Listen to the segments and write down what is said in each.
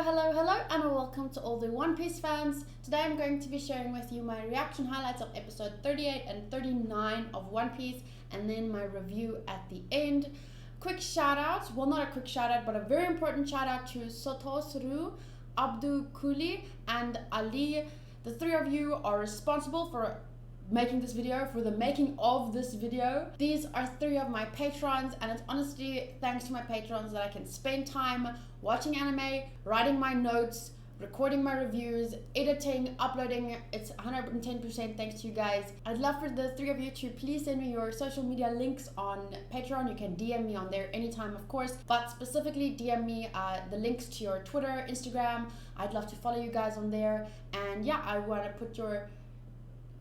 Hello, and welcome to all the One Piece fans. Today I'm going to be sharing with you my reaction highlights of episode 38 and 39 of One Piece, and then my review at the end. Quick shout out, well, not a quick shout out, but a very important shout out to Sotosru, Abdou Khouli, and Ali. The three of you are responsible for making this video, for the making of this video. These are three of my patrons, and it's honestly thanks to my patrons that I can spend time watching anime, writing my notes, recording my reviews, editing, uploading. It's 110% thanks to you guys. I'd love for the three of you to please send me your social media links on Patreon. You can DM me on there anytime, of course, but specifically DM me the links to your Twitter, Instagram. I'd love to follow you guys on there. And yeah, I want to put your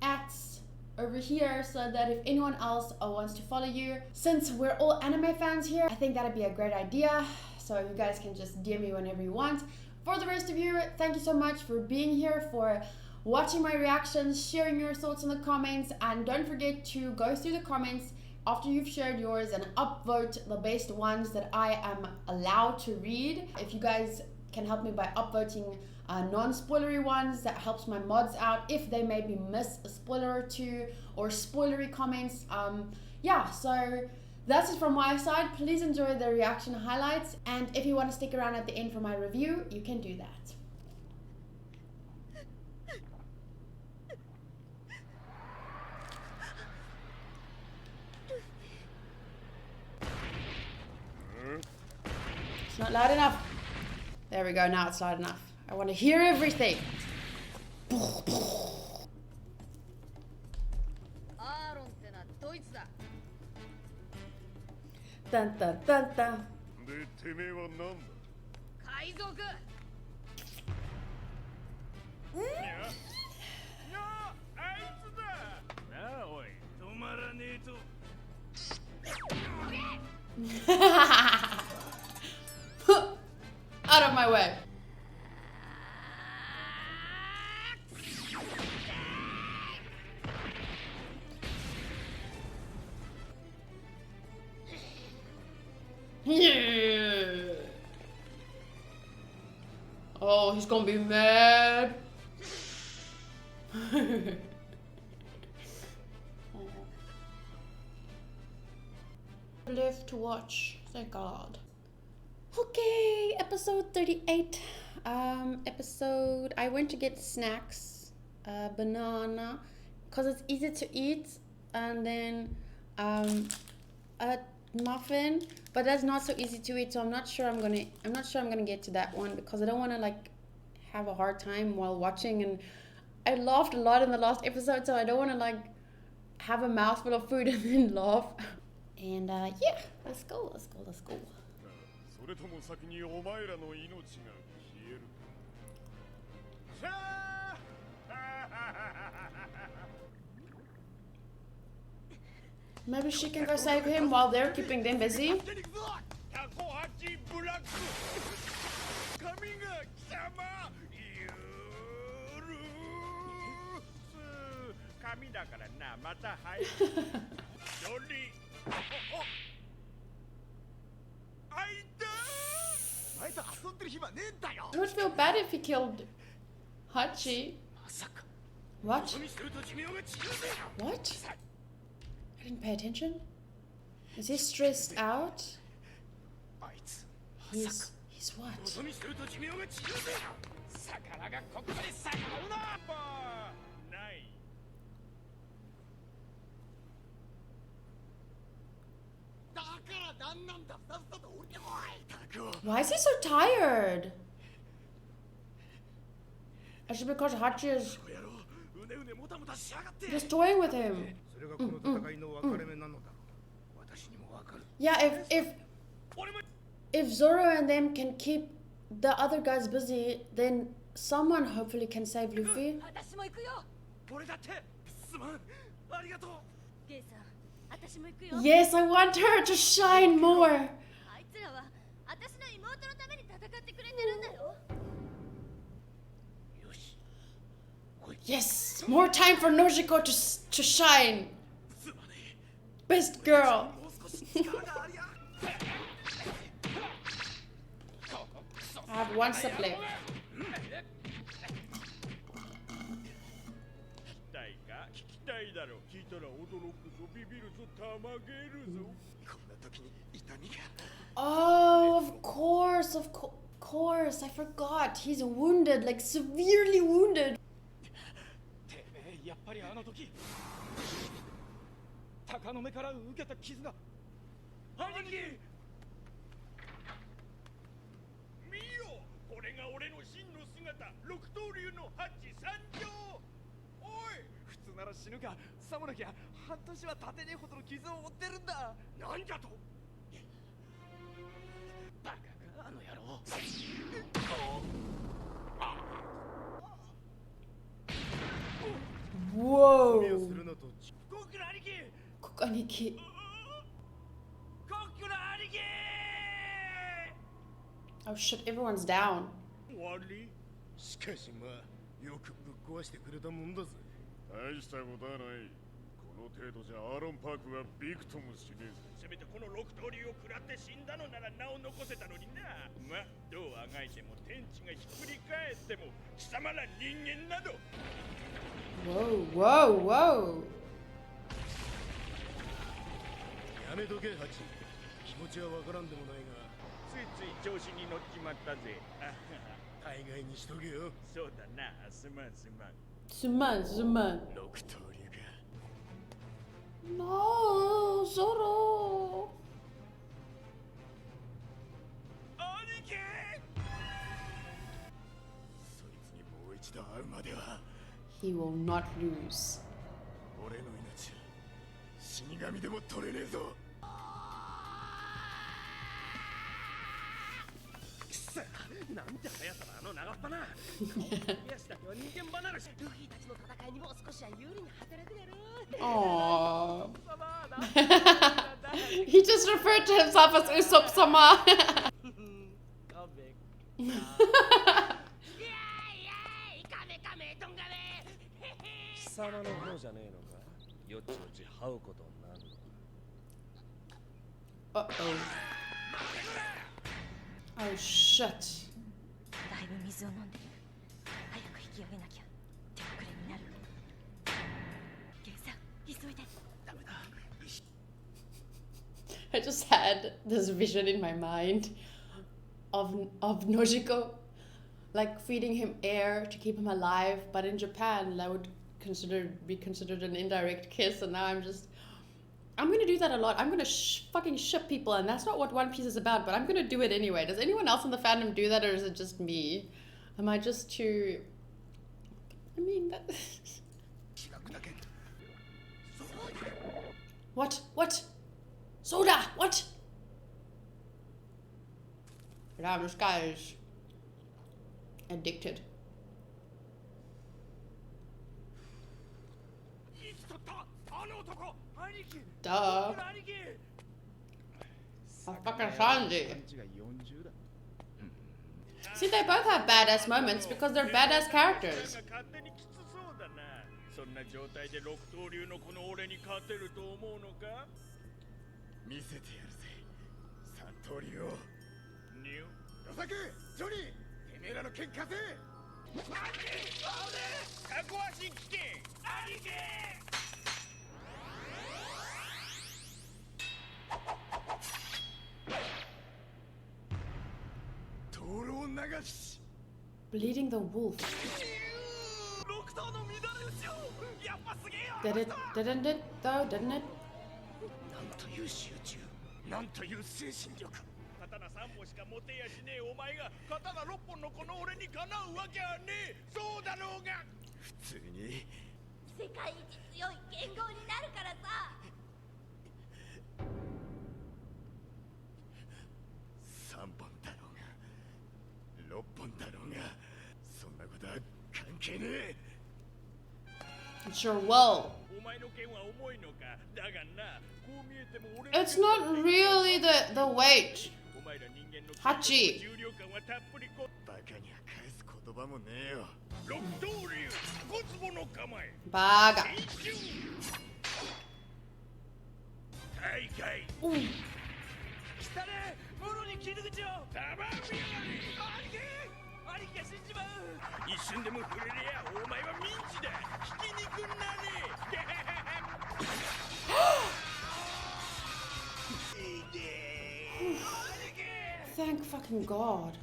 @ over here so that if anyone else wants to follow you, since we're all anime fans here, I think that'd be a great idea. So you guys can just DM me whenever you want. For the rest of you, thank you so much for being here, for watching my reactions, sharing your thoughts in the comments, and don't forget to go through the comments after you've shared yours and upvote the best ones that I am allowed to read. If you guys can help me by upvoting non-spoilery ones, that helps my mods out if they maybe miss a spoiler or two, or spoilery comments. Yeah, so that's it from my side. Please enjoy the reaction highlights, and if you want to stick around at the end for my review, you can do that. It's not loud enough. There we go, now it's loud enough. I want to hear everything. Dun dun dun dun. Out of my way. Yeah. Oh, he's gonna be mad. Live to watch, thank God. Okay, episode 38. I went to get snacks, banana, cause it's easy to eat, and then a muffin, but that's not so easy to eat. So I'm not sure I'm gonna get to that one, because I don't want to like have a hard time while watching. And I laughed a lot in the last episode, so I don't want to like have a mouthful of food and then laugh. And yeah, let's go. Maybe she can go save him while they're keeping them busy. I would feel bad if he killed HACHI. What? What? I didn't pay attention. Is he stressed out? He's what? Why is he so tired? Is it because Hachi is just toying with him? Yeah, if Zoro and them can keep the other guys busy, then someone hopefully can save Luffy. Yes, I want her to shine more. Yes, more time for Nojiko to shine. Best girl. have one sip left. Oh, of course, I forgot. He's wounded, like severely wounded. Whoa. Kukaniki. Oh shit, everyone's down. Whoa, whoa, whoa. Suman. No, Zoro. He will not lose. Aww. He just referred to himself as Usopp Sama. Uh-oh. Oh shit. I just had this vision in my mind of Nojiko like feeding him air to keep him alive, but in Japan that would be considered an indirect kiss, and now I'm gonna do that a lot. I'm gonna fucking ship people, and that's not what One Piece is about, but I'm gonna do it anyway. Does anyone else in the fandom do that, or is it just me? Am I just too... I mean, that... What? Soda! What? Yeah, this guy is addicted. Duh. Fucking Sanji. See, they both have badass moments because they're badass characters. Bleeding the wolf. Didn't it though, didn't it? It sure will. It's not really the weight. Hachi. Baga. Ooh. Thank fucking God.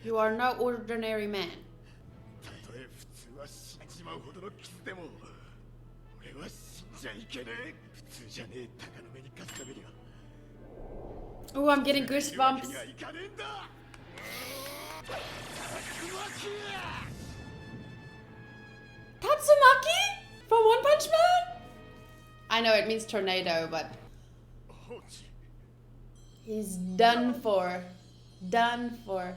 You are no ordinary man. Oh, I'm getting goosebumps. Tatsumaki? From One Punch Man? I know it means tornado, but he's done for. Done for.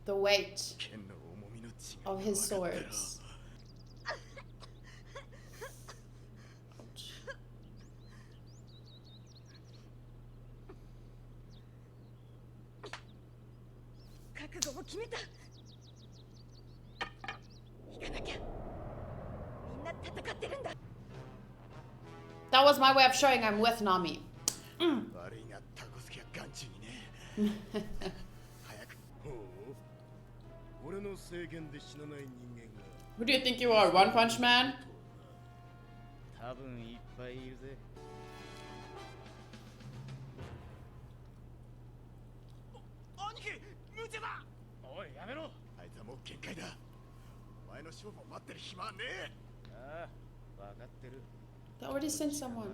The weight of his swords. That was my way of showing I'm with Nami. Who do you think you are, One Punch Man? They already sent someone.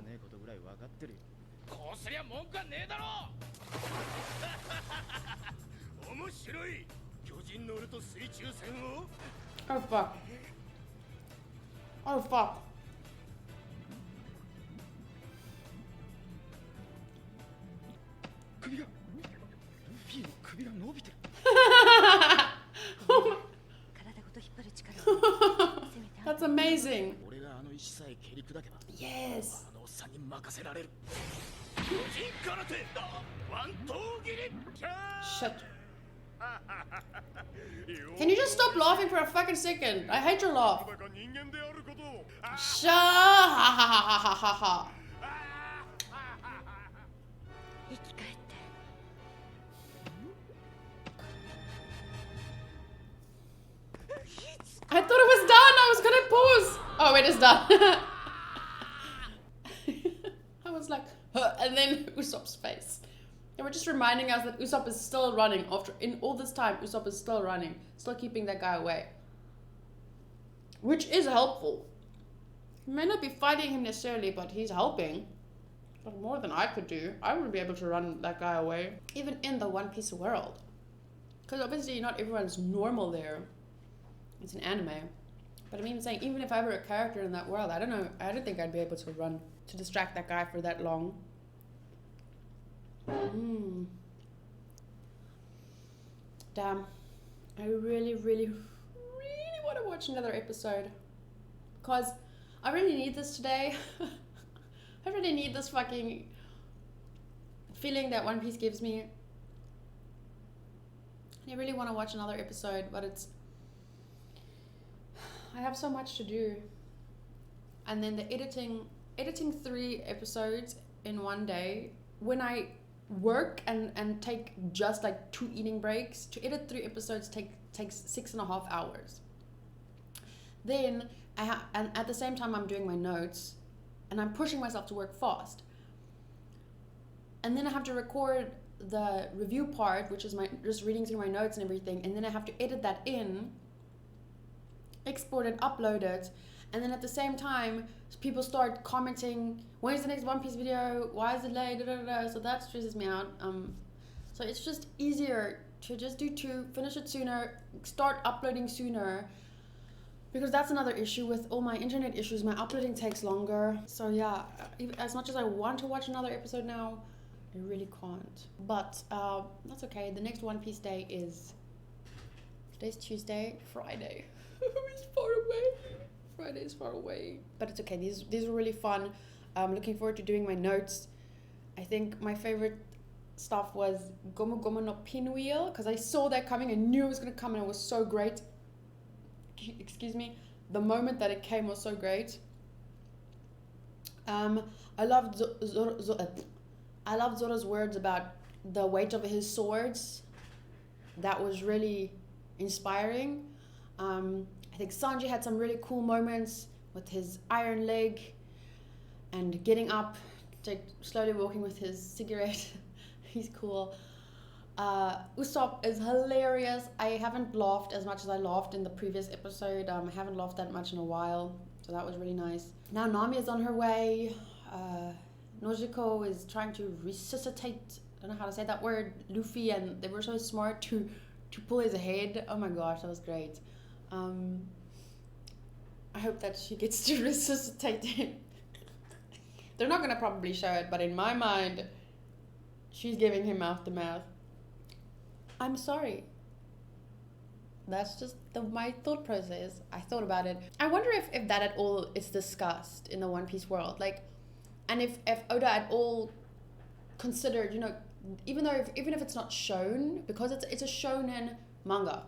Oh fuck. Oh fuck. That's amazing. Yes. Shit. Can you just stop laughing for a fucking second? I hate your laugh. Shut. Ha ha ha ha ha ha. I thought it was done. I was gonna pause. Oh, it is done. I was like, huh, and then Usopp's face. They were just reminding us that Usopp is still running. After in all this time, Usopp is still running, still keeping that guy away, which is helpful. He may not be fighting him necessarily, but he's helping. But more than I could do. I wouldn't be able to run that guy away, even in the One Piece world, because obviously not everyone's normal there. It's an anime. But I mean, saying even if I were a character in that world, I don't know. I don't think I'd be able to run to distract that guy for that long. Damn. I really, really, really want to watch another episode. Because I really need this today. I really need this fucking feeling that One Piece gives me. I really want to watch another episode, but it's... I have so much to do. And then the editing 3 episodes in one day, when I work and take just like 2 eating breaks, to edit 3 episodes takes 6.5 hours. Then and at the same time I'm doing my notes and I'm pushing myself to work fast. And then I have to record the review part, which is my just reading through my notes and everything, and then I have to edit that in, export it, upload it, and then at the same time people start commenting, when's the next One Piece video, why is it late, da, da, da. So that stresses me out. So it's just easier to just do 2, finish it sooner, start uploading sooner, because that's another issue with all my internet issues. My uploading takes longer. So yeah, as much as I want to watch another episode now, I really can't. But that's okay. The next One Piece day is... Today's Tuesday. Friday. It's far away. Friday is far away. But it's okay. These were really fun. I'm looking forward to doing my notes. I think my favorite stuff was Gomu Gomu no Pinwheel, because I saw that coming. I knew it was going to come and it was so great. Excuse me. The moment that it came was so great. I loved Zoro's words about the weight of his swords. That was really inspiring. I think Sanji had some really cool moments with his iron leg and getting up, slowly walking with his cigarette. He's cool. Usopp is hilarious. I haven't laughed as much as I laughed in the previous episode. I haven't laughed that much in a while, so that was really nice. Now Nami is on her way. Nojiko is trying to resuscitate, I don't know how to say that word, Luffy, and they were so smart to pull his head. Oh my gosh, that was great. I hope that she gets to resuscitate him. They're not going to probably show it, but in my mind, she's giving him mouth to mouth. I'm sorry. That's just my thought process. I thought about it. I wonder if that at all is discussed in the One Piece world. Like, and if Oda at all considered, even if it's not shown, because it's a shonen manga,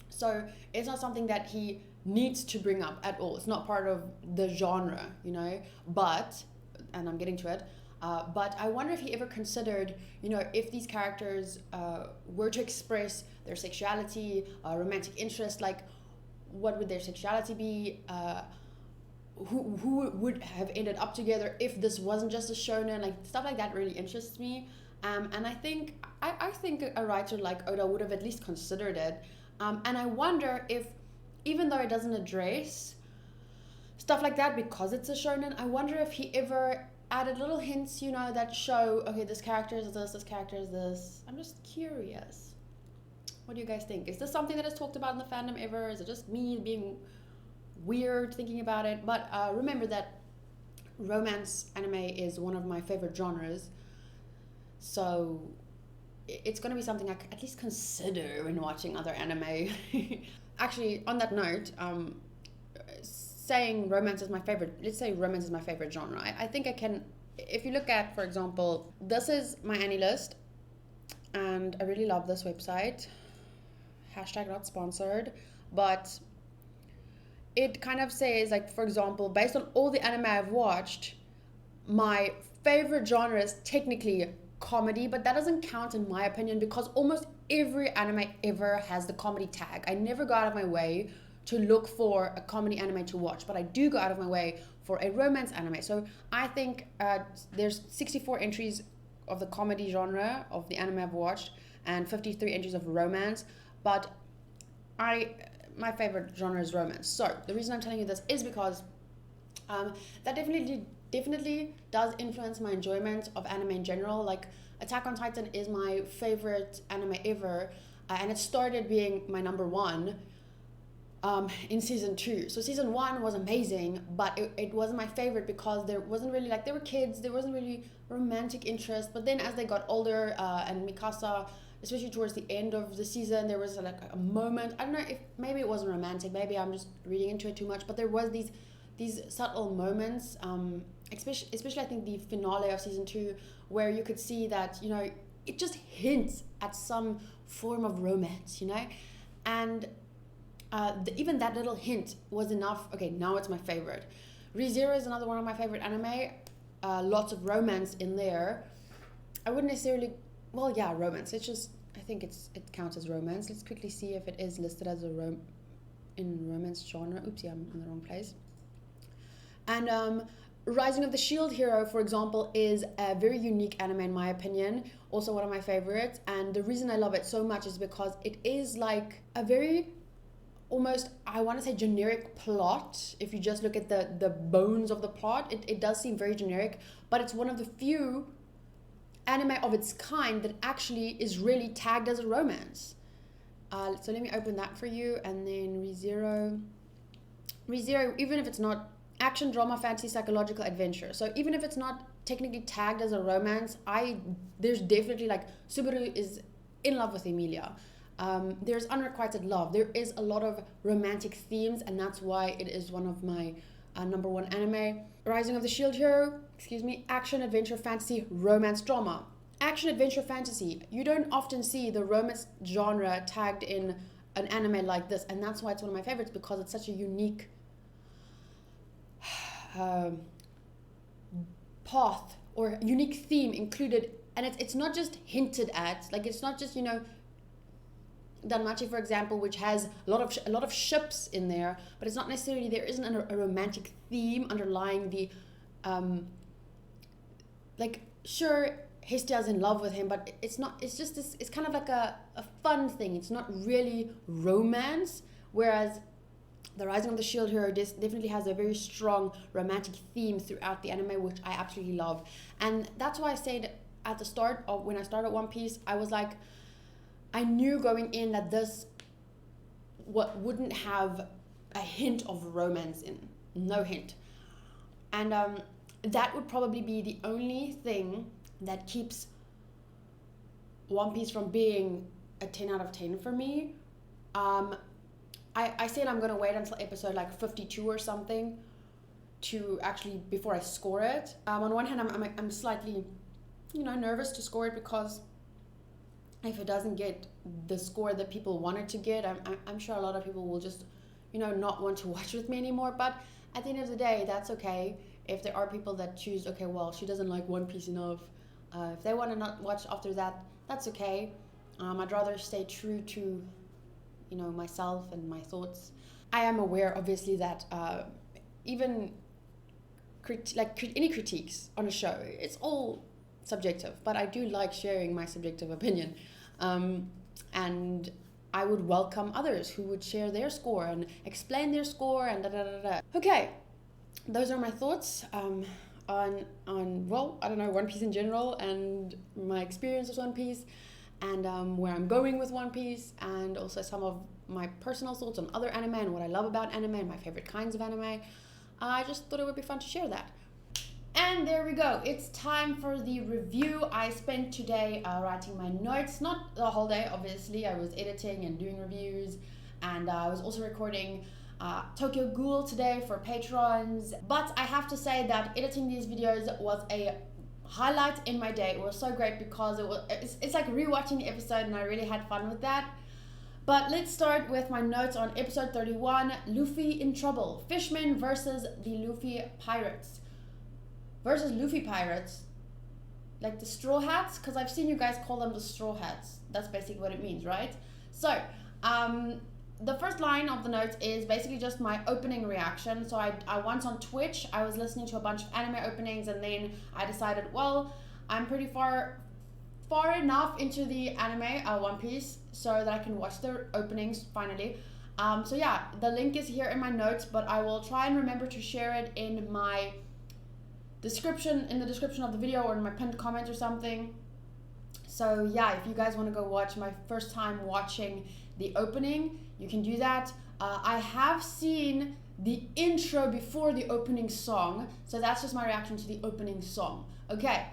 so it's not something that he needs to bring up at all. It's not part of the genre, but, and I'm getting to it, but I wonder if he ever considered, if these characters were to express their sexuality, romantic interest, like what would their sexuality be, who would have ended up together if this wasn't just a shonen, like stuff like that really interests me. And I think a writer like Oda would have at least considered it. And I wonder if, even though it doesn't address stuff like that because it's a shonen, I wonder if he ever added little hints, that show, okay, this character is this character is this. I'm just curious. What do you guys think? Is this something that is talked about in the fandom ever? Is it just me being weird thinking about it? But remember that romance anime is one of my favorite genres. So it's going to be something I could at least consider when watching other anime. Actually, on that note, saying romance is my favorite, let's say romance is my favorite genre. I think I can, if you look at, for example, this is my Annie list, and I really love this website. Hashtag not sponsored, but it kind of says, like, for example, based on all the anime I've watched, my favorite genre is technically comedy, but that doesn't count in my opinion because almost every anime ever has the comedy tag. I never go out of my way to look for a comedy anime to watch, but I do go out of my way for a romance anime. So I think there's 64 entries of the comedy genre of the anime I've watched and 53 entries of romance, but my favorite genre is romance. So the reason I'm telling you this is because that definitely does influence my enjoyment of anime in general. Like, Attack on Titan is my favorite anime ever, and it started being my number one in season 2. So season 1 was amazing, but it wasn't my favorite because there wasn't really, like, there were kids, there wasn't really romantic interest. But then as they got older, and Mikasa, especially towards the end of the season, there was like a moment, I don't know if maybe it wasn't romantic, maybe I'm just reading into it too much, but there was these subtle moments, especially I think the finale of season 2, where you could see that, it just hints at some form of romance, and even that little hint was enough. Okay, now it's my favorite. ReZero is another one of my favorite anime. Lots of romance in there. I wouldn't necessarily, well, yeah, romance. It's just, I think it counts as romance. Let's quickly see if it is listed as a romance genre. Oopsie, I'm in the wrong place. And Rising of the Shield Hero, for example, is a very unique anime in my opinion. Also one of my favorites. And the reason I love it so much is because it is like a very almost, I want to say, generic plot. If you just look at the bones of the plot, it does seem very generic, but it's one of the few anime of its kind that actually is really tagged as a romance. So let me open that for you. And then ReZero, even if it's not action, drama, fantasy, psychological adventure, so even if it's not technically tagged as a romance. There's definitely like Subaru is in love with Emilia. There's unrequited love. There is a lot of romantic themes, and that's why it is one of my number one anime. Rising of the Shield Hero, action, adventure, fantasy, romance, drama. Action, adventure, fantasy. You don't often see the romance genre tagged in an anime like this, and that's why it's one of my favorites, because it's such a unique path or unique theme included, and it's not just hinted at, like it's not just, you know, Danmachi, for example, which has a lot of ships in there, but it's not necessarily, there isn't a romantic theme underlying the like, sure, Hestia's in love with him, but it's just this, it's kind of like a fun thing. It's not really romance, whereas the Rising of the Shield Hero definitely has a very strong romantic theme throughout the anime, which I absolutely love. And that's why I said at the start of when I started One Piece, I was like, I knew going in that this wouldn't have a hint of romance in, no hint. And that would probably be the only thing that keeps One Piece from being a 10 out of 10 for me. I said I'm going to wait until episode like 52 or something to actually, before I score it. On one hand, I'm slightly, you know, nervous to score it, because if it doesn't get the score that people want it to get, I'm sure a lot of people will just, you know, not want to watch with me anymore. But at the end of the day, that's okay. If there are people that choose, okay, well, she doesn't like One Piece enough, if they want to not watch after that, that's okay. I'd rather stay true to, you know, myself and my thoughts. I am aware, obviously, that even any critiques on a show, it's all subjective, but I do like sharing my subjective opinion, and I would welcome others who would share their score and explain their score and da. Okay, those are my thoughts on well, I don't know, One Piece in general, and my experience with One Piece, and where I'm going with One Piece, and also some of my personal thoughts on other anime and what I love about anime and my favorite kinds of anime. I just thought it would be fun to share that. And there we go. It's time for the review. I spent today writing my notes. Not the whole day, obviously. I was editing and doing reviews. And I was also recording Tokyo Ghoul today for patrons. But I have to say that editing these videos was a highlight in my day. It was so great because it's like rewatching the episode, and I really had fun with that. But let's start with my notes on episode 31, Luffy in Trouble. Fishmen versus the Luffy Pirates. Versus Luffy Pirates, like the Straw Hats, because I've seen you guys call them the Straw Hats. That's basically what it means, right? So, the first line of the notes is basically just my opening reaction. So I once on Twitch, I was listening to a bunch of anime openings, and then I decided, well, I'm pretty far enough into the anime, One Piece, so that I can watch the openings finally. So yeah, the link is here in my notes, but I will try and remember to share it in my description of the video, or in my pinned comment or something. So yeah, if you guys want to go watch my first time watching the opening, you can do that. I have seen the intro before the opening song, so that's just my reaction to the opening song. Okay,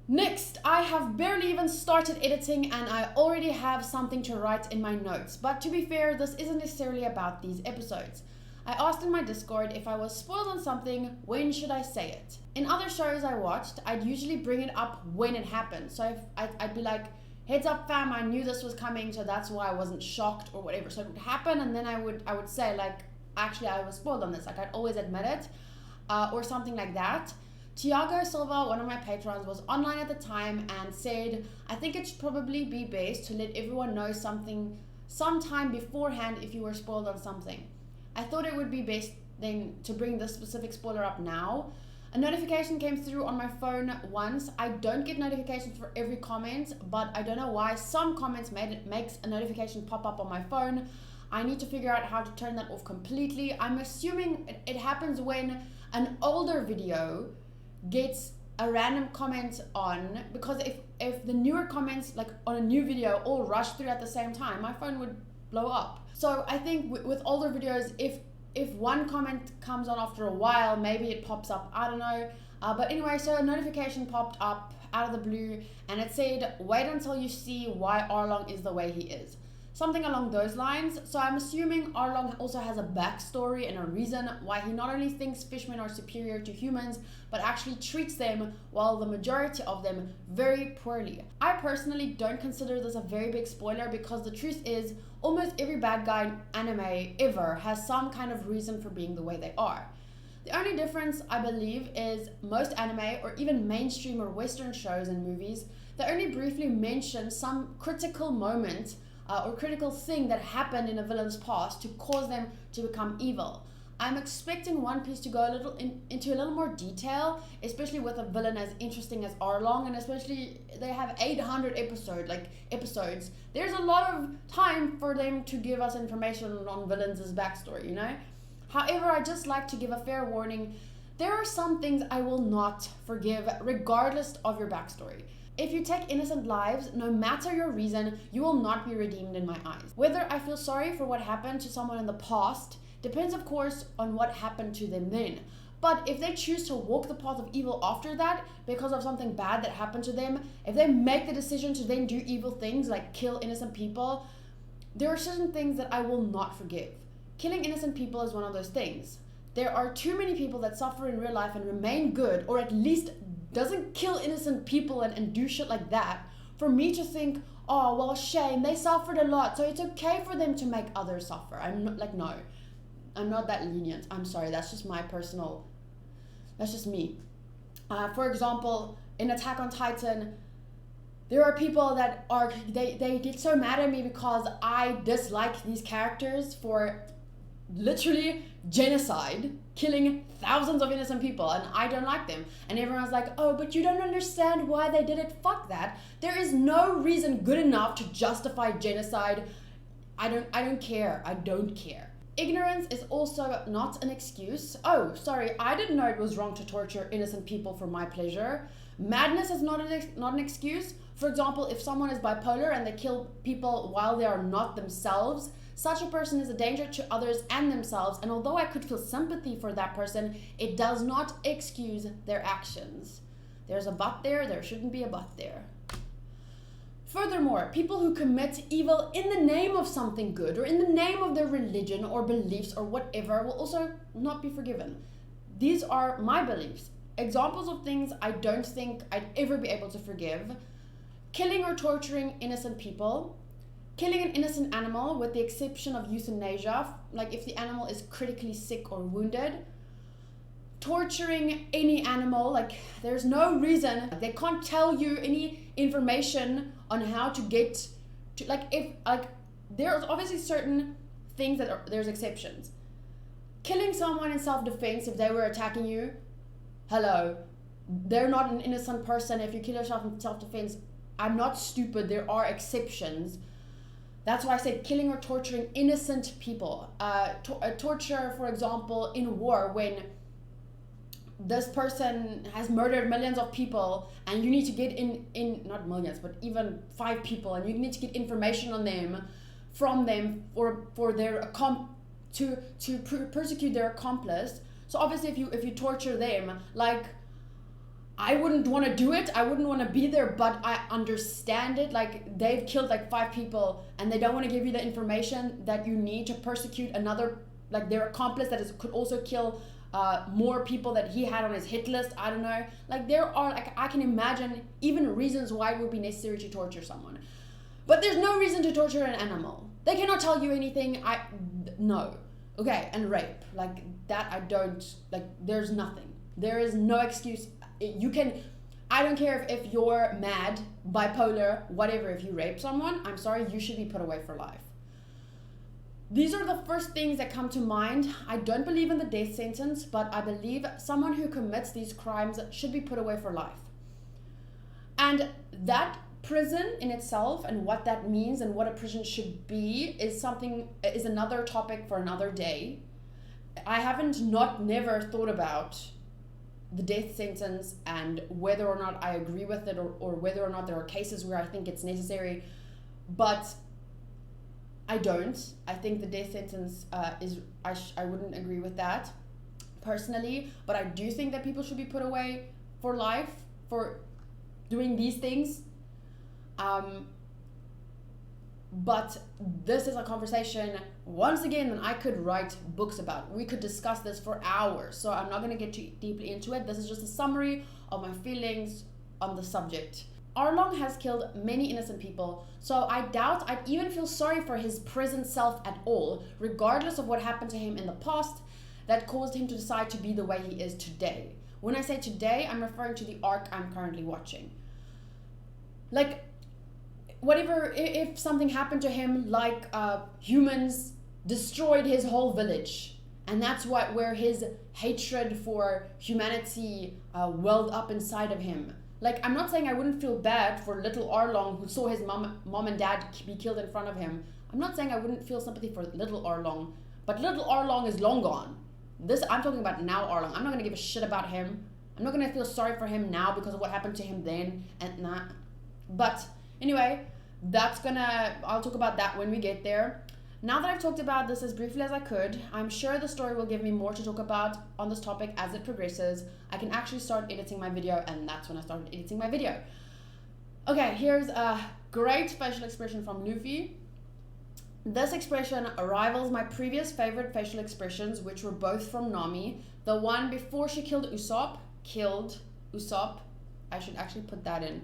next, I have barely even started editing, and I already have something to write in my notes. But to be fair, this isn't necessarily about these episodes. I asked in my Discord if I was spoiled on something, when should I say it? In other shows I watched, I'd usually bring it up when it happened. So if I'd be like, heads up fam, I knew this was coming, so that's why I wasn't shocked or whatever. So it would happen, and then I would say like, actually I was spoiled on this. Like, I'd always admit it, or something like that. Tiago Silva, one of my patrons, was online at the time and said, I think it should probably be best to let everyone know something sometime beforehand if you were spoiled on something. I thought it would be best then to bring this specific spoiler up now. A notification came through on my phone once. I don't get notifications for every comment, but I don't know why some comments makes a notification pop up on my phone. I need to figure out how to turn that off completely. I'm assuming it happens when an older video gets a random comment on, because if the newer comments like on a new video all rush through at the same time, my phone would blow up. So I think with older videos, if one comment comes on after a while, maybe it pops up. I don't know. But anyway, so a notification popped up out of the blue and it said, wait until you see why Arlong is the way he is. Something along those lines. So I'm assuming Arlong also has a backstory and a reason why he not only thinks fishmen are superior to humans, but actually treats them, while the majority of them, very poorly. I personally don't consider this a very big spoiler because the truth is, almost every bad guy in anime ever has some kind of reason for being the way they are. The only difference, I believe, is most anime or even mainstream or Western shows and movies, they only briefly mention some critical moment or critical thing that happened in a villain's past to cause them to become evil. I'm expecting One Piece to go into a little more detail, especially with a villain as interesting as Arlong, and especially they have 800 episodes. There's a lot of time for them to give us information on villains' backstory, you know? However, I just like to give a fair warning. There are some things I will not forgive regardless of your backstory. If you take innocent lives, no matter your reason, you will not be redeemed in my eyes. Whether I feel sorry for what happened to someone in the past depends, of course, on what happened to them then. But if they choose to walk the path of evil after that because of something bad that happened to them, if they make the decision to then do evil things like kill innocent people, there are certain things that I will not forgive. Killing innocent people is one of those things. There are too many people that suffer in real life and remain good, or at least doesn't kill innocent people and do shit like that, for me to think, oh, well, shame, they suffered a lot, so it's okay for them to make others suffer. I'm not, like, no. I'm not that lenient. I'm sorry, that's just me. For example, in Attack on Titan, there are people that are, they get so mad at me because I dislike these characters for literally genocide, killing thousands of innocent people, and I don't like them. And everyone's like, oh, but you don't understand why they did it. Fuck that. There is no reason good enough to justify genocide. I don't care. I don't care. Ignorance is also not an excuse. Oh, sorry, I didn't know it was wrong to torture innocent people for my pleasure. Madness is not an excuse. For example, if someone is bipolar and they kill people while they are not themselves, such a person is a danger to others and themselves, and although I could feel sympathy for that person, it does not excuse their actions. There's a but there, there shouldn't be a but there. Furthermore, people who commit evil in the name of something good or in the name of their religion or beliefs or whatever will also not be forgiven. These are my beliefs. Examples of things I don't think I'd ever be able to forgive: killing or torturing innocent people, killing an innocent animal with the exception of euthanasia, like if the animal is critically sick or wounded, torturing any animal, like there's no reason, they can't tell you any information on how to get to, there's obviously certain things that there's exceptions. Killing someone in self-defense if they were attacking you, hello, they're not an innocent person. If you kill yourself in self-defense, I'm not stupid, there are exceptions. That's why I said killing or torturing innocent people. Torture, for example, in war, when this person has murdered millions of people and you need to get in not millions, but even 5 people, and you need to get information on them, from them for their to persecute their accomplice. So obviously if you torture them, like, I wouldn't want to do it, I wouldn't want to be there, but I understand it. Like, they've killed like 5 people and they don't want to give you the information that you need to persecute another, like their accomplice could also kill more people that he had on his hit list. I don't know, like there are, like, I can imagine even reasons why it would be necessary to torture someone, but there's no reason to torture an animal. They cannot tell you anything. No. Okay, and rape, like that, I don't, like, there's nothing, there is no excuse. You can, I don't care if you're mad, bipolar, whatever, if you rape someone, I'm sorry, you should be put away for life. These are the first things that come to mind. I don't believe in the death sentence, but I believe someone who commits these crimes should be put away for life. And that prison in itself and what that means and what a prison should be is another topic for another day. I haven't never thought about the death sentence and whether or not I agree with it, or whether or not there are cases where I think it's necessary, but I don't. I think the death sentence I wouldn't agree with that. personally, but I do think that people should be put away for life for doing these things. But this is a conversation, once again, that I could write books about. We could discuss this for hours, so I'm not going to get too deeply into it. This is just a summary of my feelings on the subject. Arlong has killed many innocent people, so I doubt I'd even feel sorry for his present self at all, regardless of what happened to him in the past that caused him to decide to be the way he is today. When I say today, I'm referring to the arc I'm currently watching. Like, whatever, if something happened to him, like humans destroyed his whole village, and that's where his hatred for humanity welled up inside of him. Like, I'm not saying I wouldn't feel bad for little Arlong who saw his mom and dad be killed in front of him. I'm not saying I wouldn't feel sympathy for little Arlong, but little Arlong is long gone. I'm talking about now Arlong. I'm not going to give a shit about him. I'm not going to feel sorry for him now because of what happened to him then and nah. But anyway, I'll talk about that when we get there. Now that I've talked about this as briefly as I could, I'm sure the story will give me more to talk about on this topic as it progresses. I can actually start editing my video, and that's when I started editing my video. Okay, here's a great facial expression from Luffy. This expression rivals my previous favorite facial expressions, which were both from Nami. The one before she killed Usopp. I should actually put that in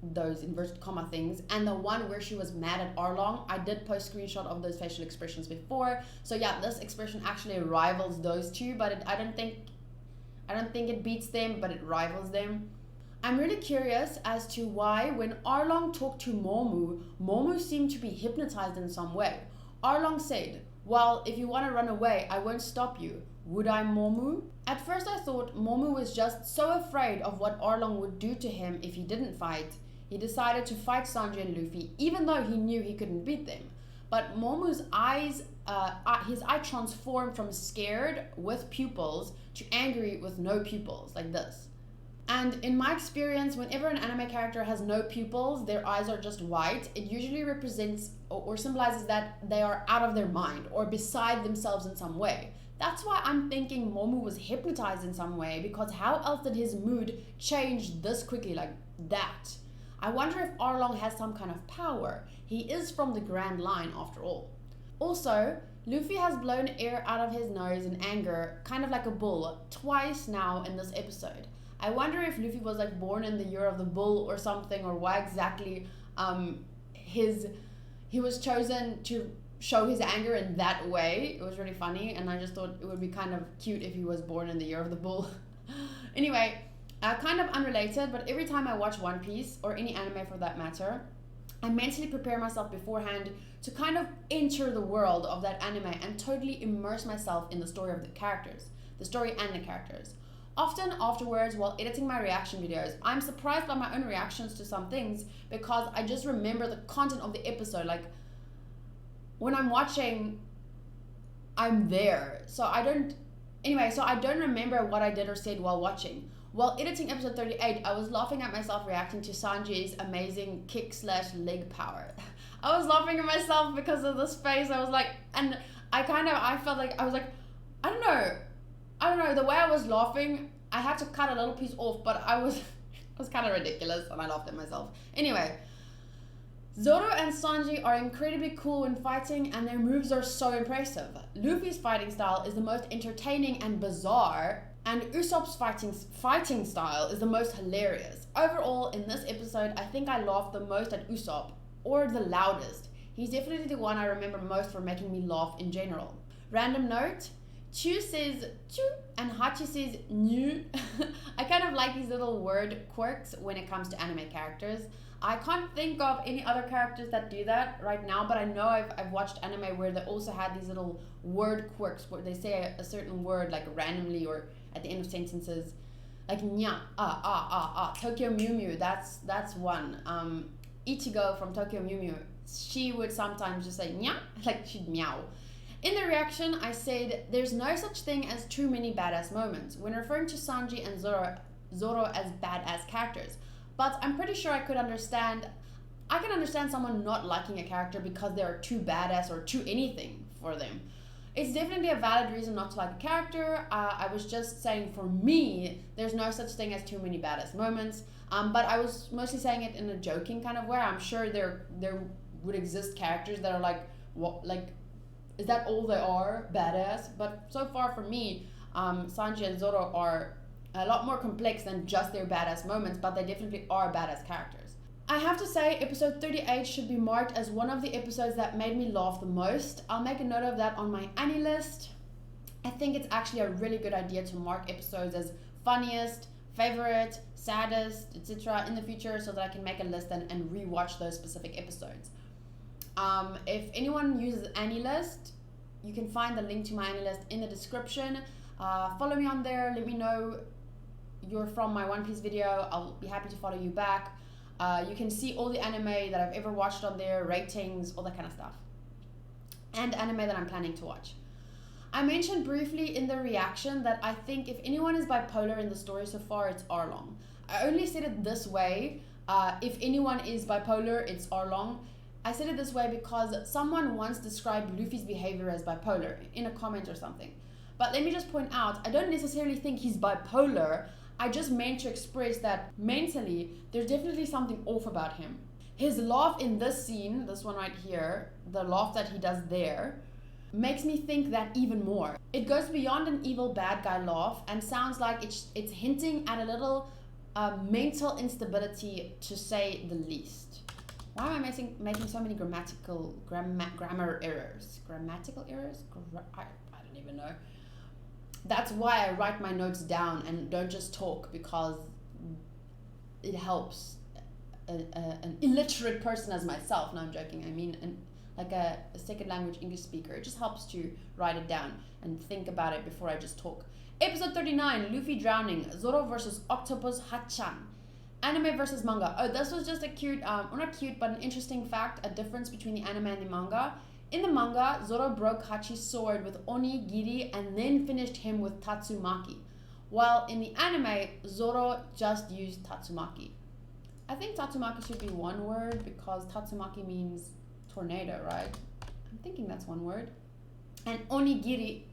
those inverted comma things, and the one where she was mad at Arlong. I did post screenshot of those facial expressions before, so yeah, this expression actually rivals those two, but I don't think it beats them, but it rivals them. I'm really curious as to why when Arlong talked to Momu seemed to be hypnotized in some way. Arlong said, "Well, if you want to run away, I won't stop you. Would I, Momu?" At first I thought Momu was just so afraid of what Arlong would do to him if he didn't fight. He decided to fight Sanji and Luffy, even though he knew he couldn't beat them. But Momu's his eye transformed from scared with pupils to angry with no pupils, like this. And in my experience, whenever an anime character has no pupils, their eyes are just white, it usually represents or symbolizes that they are out of their mind or beside themselves in some way. That's why I'm thinking Momu was hypnotized in some way, because how else did his mood change this quickly like that? I wonder if Arlong has some kind of power. He is from the Grand Line after all. Also, Luffy has blown air out of his nose in anger, kind of like a bull, twice now in this episode. I wonder if Luffy was like born in the year of the bull or something, or why exactly he was chosen to show his anger in that way. It was really funny, and I just thought it would be kind of cute if he was born in the year of the bull. Anyway, kind of unrelated, but every time I watch One Piece, or any anime for that matter, I mentally prepare myself beforehand to kind of enter the world of that anime and totally immerse myself in the story of the characters, the story and the characters. Often afterwards, while editing my reaction videos, I'm surprised by my own reactions to some things because I just remember the content of the episode. Like, when I'm watching, I'm there. So I don't remember what I did or said while watching. While editing episode 38, I was laughing at myself reacting to Sanji's amazing kick/leg power. I was laughing at myself because of this face. I was like, and I felt like, I was like, I don't know, the way I was laughing, I had to cut a little piece off, but it was kind of ridiculous, and I laughed at myself. Anyway, Zoro and Sanji are incredibly cool when fighting, and their moves are so impressive. Luffy's fighting style is the most entertaining and bizarre, and Usopp's fighting style is the most hilarious. Overall, in this episode, I think I laughed the most at Usopp, or the loudest. He's definitely the one I remember most for making me laugh in general. Random note, Chu says Chu and Hachi says Nyu. I kind of like these little word quirks when it comes to anime characters. I can't think of any other characters that do that right now, but I know I've watched anime where they also had these little word quirks where they say a certain word like randomly or at the end of sentences, like Nyaa, Tokyo Mew Mew. That's one. Ichigo from Tokyo Mew Mew, she would sometimes just say Nyaa, like she'd meow. In the reaction, I said there's no such thing as too many badass moments when referring to Sanji and Zoro as badass characters. But I'm pretty sure I can understand someone not liking a character because they are too badass or too anything for them. it's definitely a valid reason not to like a character. I was just saying for me, there's no such thing as too many badass moments. But I was mostly saying it in a joking kind of way. I'm sure there would exist characters that are like, what, like, is that all they are? Badass? But so far for me, Sanji and Zoro are a lot more complex than just their badass moments, but they definitely are badass characters. I have to say, episode 38 should be marked as one of the episodes that made me laugh the most. I'll make a note of that on my Annie list. I think it's actually a really good idea to mark episodes as funniest, favorite, saddest, etc. in the future, so that I can make a list and rewatch those specific episodes. If anyone uses Annie list, you can find the link to my Annie list in the description. Follow me on there. Let me know you're from my One Piece video. I'll be happy to follow you back. You can see all the anime that I've ever watched on there, ratings, all that kind of stuff, and anime that I'm planning to watch. I mentioned briefly in the reaction that I think if anyone is bipolar in the story so far, it's Arlong. I only said it this way. If anyone is bipolar, it's Arlong. I said it this way because someone once described Luffy's behavior as bipolar in a comment or something. But let me just point out, I don't necessarily think he's bipolar. I just meant to express that mentally, there's definitely something off about him. His laugh in this scene, this one right here, the laugh that he does there, makes me think that even more. It goes beyond an evil bad guy laugh and sounds like it's hinting at a little mental instability, to say the least. Why am I making so many grammar errors? Grammatical errors? I don't even know. That's why I write my notes down and don't just talk, because it helps an illiterate person as myself. No, I'm joking. I mean, like a second language English speaker. It just helps to write it down and think about it before I just talk. Episode 39, Luffy drowning. Zoro versus Octopus Hachan. Anime versus manga. Oh, this was just a cute, well, not cute, but an interesting fact, a difference between the anime and the manga. In the manga, Zoro broke Hachi's sword with onigiri and then finished him with tatsumaki. While in the anime, Zoro just used tatsumaki. I think tatsumaki should be one word because tatsumaki means tornado, right? I'm thinking that's one word. And onigiri,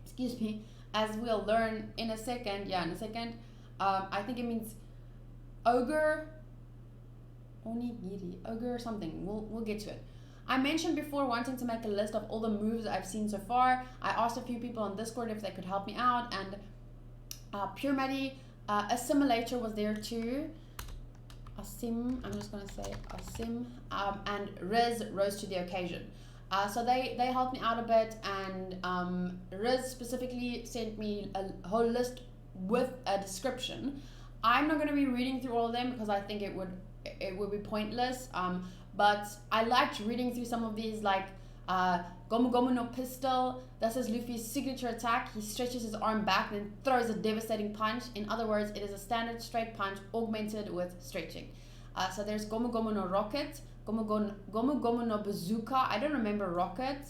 excuse me, as we'll learn in a second, I think it means ogre, onigiri, ogre or something. We'll get to it. I mentioned before wanting to make a list of all the moves I've seen so far. I asked a few people on Discord if they could help me out, and Pure Medi, Assimilator was there too. Asim, I'm just gonna say Asim, and Hraiz rose to the occasion. So they helped me out a bit, and Hraiz specifically sent me a whole list with a description. I'm not going to be reading through all of them because I think it would be pointless. But I liked reading through some of these, like Gomu Gomu no Pistol. This is Luffy's signature attack. He stretches his arm back and throws a devastating punch. In other words, it is a standard straight punch augmented with stretching. So there's Gomu Gomu no Rocket, Gomu Gomu no Bazooka. I don't remember Rocket.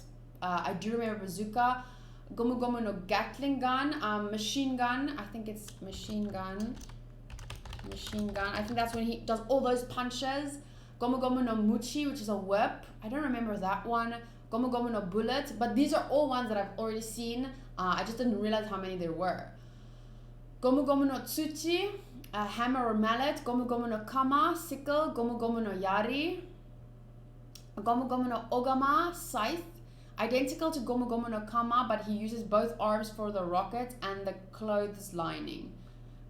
I do remember Bazooka. Gomu Gomu no Gatling gun, machine gun. I think it's machine gun. I think that's when he does all those punches. Gomu Gomu no Muchi, which is a whip. I don't remember that one. Gomu Gomu no Bullet. But these are all ones that I've already seen. I just didn't realize how many there were. Gomu Gomu no Tsuchi, hammer or mallet. Gomu Gomu no Kama, sickle. Gomu Gomu no Yari. Gomu Gomu no Ogama, scythe. Identical to Gomu Gomu no Kama, but he uses both arms for the rocket and the clothes lining.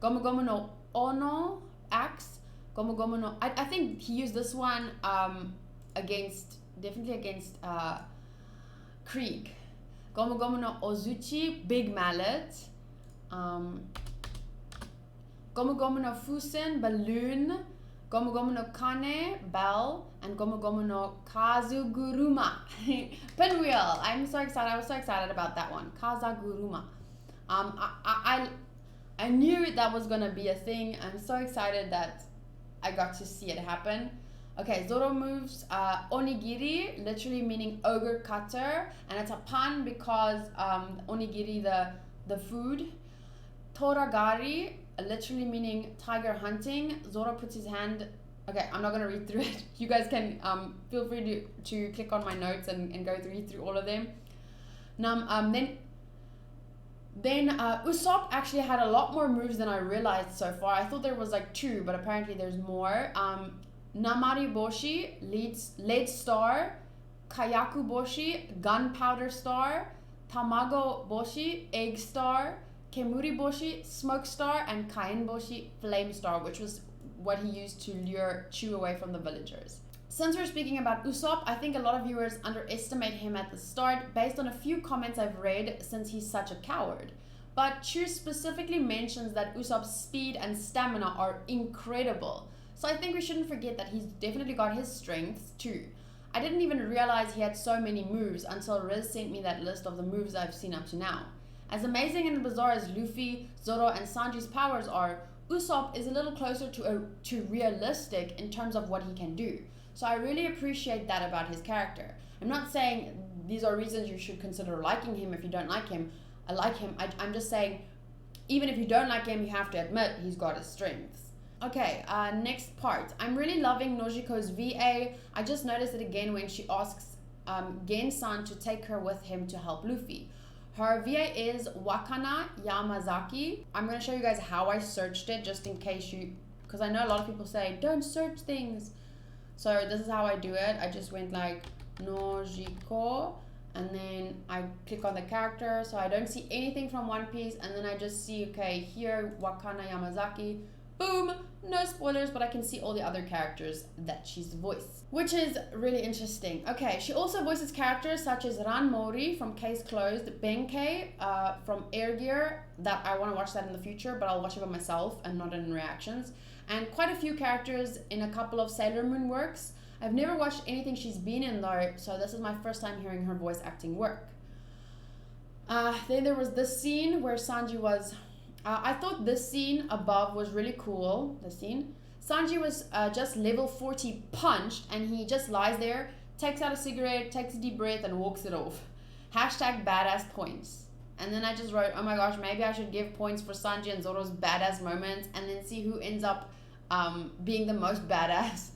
Gomu Gomu no Ono, axe. Gomu Gomu no... I think he used this one definitely against Krieg. Gomu Gomu no Ozuchi, big mallet. Gomu Gomu no Fusen, balloon. Gomu Gomu no Kane, bell. And Gomu Gomu no Kazuguruma, pinwheel. I'm so excited. I was so excited about that one. Kazaguruma. I knew that was gonna be a thing. I'm so excited that I got to see it happen. Okay, Zoro moves onigiri, literally meaning ogre cutter, and it's a pun because onigiri, the food. Toragari, literally meaning tiger hunting. Zoro puts his hand. Okay, I'm not going to read through it. You guys can feel free to click on my notes and go read through all of them. Then Usopp actually had a lot more moves than I realized so far. I thought there was like 2, but apparently there's more. Namari Boshi, lead star. Kayaku Boshi, gunpowder star. Tamago Boshi, egg star. Kemuri Boshi, smoke star. And Kain Boshi, flame star, which was what he used to lure Chu away from the villagers. Since we're speaking about Usopp, I think a lot of viewers underestimate him at the start based on a few comments I've read since he's such a coward. But Chu specifically mentions that Usopp's speed and stamina are incredible. So I think we shouldn't forget that he's definitely got his strengths too. I didn't even realize he had so many moves until Hraiz sent me that list of the moves I've seen up to now. As amazing and bizarre as Luffy, Zoro and Sanji's powers are, Usopp is a little closer to realistic in terms of what he can do. So I really appreciate that about his character. I'm not saying these are reasons you should consider liking him if you don't like him. I like him. I'm just saying, even if you don't like him, you have to admit he's got his strengths. Okay, next part. I'm really loving Nojiko's VA. I just noticed it again when she asks Gen-san to take her with him to help Luffy. Her VA is Wakana Yamazaki. I'm going to show you guys how I searched it just in case because I know a lot of people say, don't search things. So this is how I do it. I just went like Nojiko and then I click on the character. So I don't see anything from One Piece and then I just see, okay, here, Wakana Yamazaki. Boom! No spoilers, but I can see all the other characters that she's voiced, which is really interesting. Okay, she also voices characters such as Ran Mori from Case Closed, Benkei from Air Gear, that I want to watch that in the future, but I'll watch it by myself and not in reactions, and quite a few characters in a couple of Sailor Moon works. I've never watched anything she's been in though, so this is my first time hearing her voice acting work. Then there was this scene where Sanji was... I thought this scene above was really cool, the scene. Sanji was just level 40 punched and he just lies there, takes out a cigarette, takes a deep breath and walks it off. Hashtag badass points. And then I just wrote, oh my gosh, maybe I should give points for Sanji and Zoro's badass moments and then see who ends up being the most badass.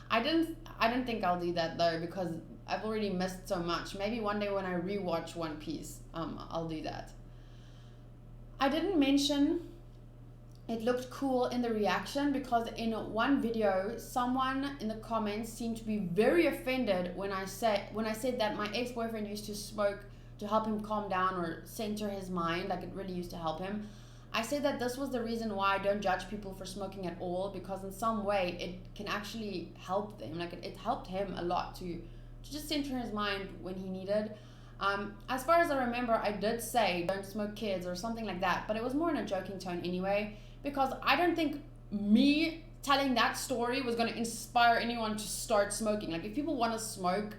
I didn't think I'll do that though because I've already missed so much. Maybe one day when I rewatch One Piece, I'll do that. I didn't mention it looked cool in the reaction because in one video, someone in the comments seemed to be very offended when I said that my ex-boyfriend used to smoke to help him calm down or center his mind, like it really used to help him. I said that this was the reason why I don't judge people for smoking at all, because in some way it can actually help them. Like it helped him a lot to just center his mind when he needed. As far as I remember, I did say don't smoke kids or something like that, but it was more in a joking tone anyway, because I don't think me telling that story was going to inspire anyone to start smoking. Like if people want to smoke,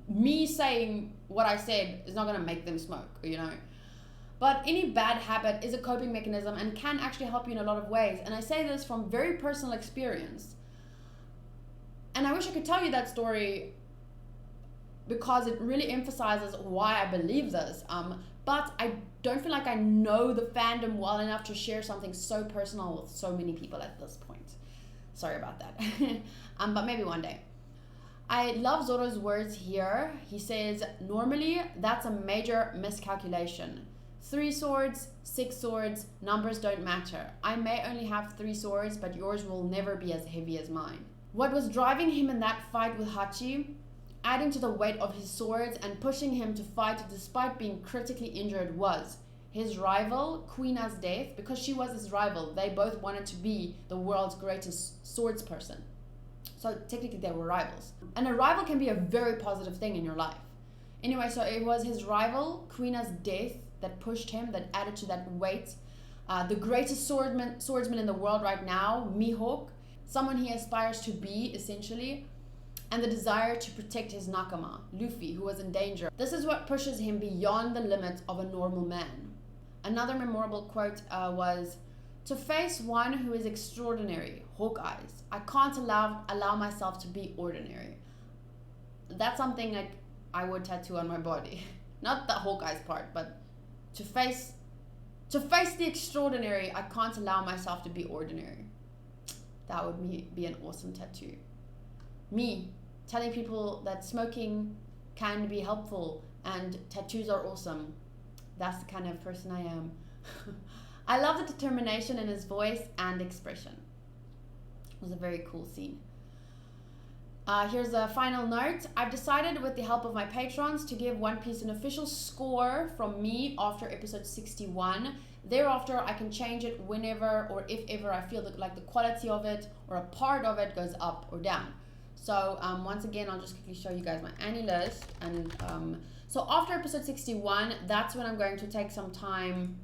me saying what I said is not going to make them smoke, you know. But any bad habit is a coping mechanism and can actually help you in a lot of ways. And I say this from very personal experience. And I wish I could tell you that story because it really emphasizes why I believe this. But I don't feel like I know the fandom well enough to share something so personal with so many people at this point. Sorry about that. But maybe one day. I love Zoro's words here. He says, normally that's a major miscalculation. 3 swords, 6 swords, numbers don't matter. I may only have 3 swords, but yours will never be as heavy as mine. What was driving him in that fight with Hachi, adding to the weight of his swords and pushing him to fight despite being critically injured, was his rival, Queena's death, because she was his rival. They both wanted to be the world's greatest swordsperson. So technically they were rivals. And a rival can be a very positive thing in your life. Anyway, so it was his rival, Queena's death, that pushed him, that added to that weight. The greatest swordsman in the world right now, Mihawk, someone he aspires to be, essentially, and the desire to protect his nakama, Luffy, who was in danger. This is what pushes him beyond the limits of a normal man. Another memorable quote was, to face one who is extraordinary, Hawkeyes, I can't allow myself to be ordinary. That's something like I would tattoo on my body. Not the Hawkeyes part, but to face the extraordinary, I can't allow myself to be ordinary. That would be an awesome tattoo. Me telling people that smoking can be helpful and tattoos are awesome. That's the kind of person I am. I love the determination in his voice and expression. It was a very cool scene. Here's a final note. I've decided with the help of my patrons to give One Piece an official score from me after episode 61. Thereafter, I can change it whenever or if ever I feel that like the quality of it or a part of it goes up or down. So once again, I'll just quickly show you guys my Annie list. And so after episode 61, that's when I'm going to take some time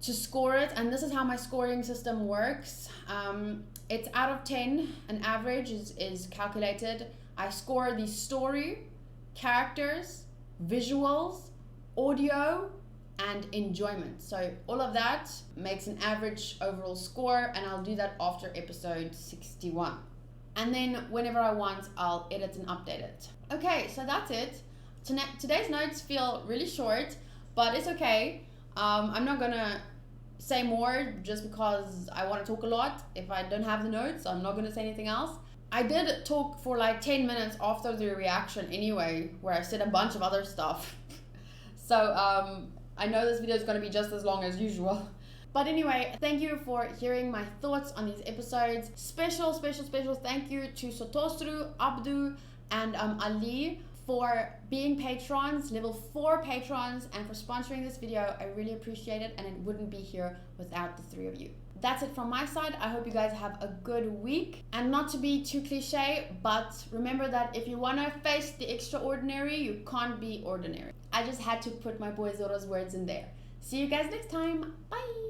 to score it. And this is how my scoring system works. It's out of 10, an average is calculated. I score the story, characters, visuals, audio, and enjoyment. So all of that makes an average overall score, and I'll do that after episode 61. And then whenever I want, I'll edit and update it. Okay, so that's it. Today's notes feel really short, but it's okay. I'm not gonna say more just because I want to talk a lot. If I don't have the notes, I'm not going to say anything else. I did talk for like 10 minutes after the reaction anyway, where I said a bunch of other stuff. So I know this video is going to be just as long as usual. But anyway, thank you for hearing my thoughts on these episodes. Special thank you to Sotostru, Abdou, and Ali for being patrons, level 4 patrons, and for sponsoring this video. I really appreciate it, and it wouldn't be here without the 3 of you. That's it from my side. I hope you guys have a good week. And not to be too cliche, but remember that if you want to face the extraordinary, you can't be ordinary. I just had to put my boy Zoro's words in there. See you guys next time. Bye!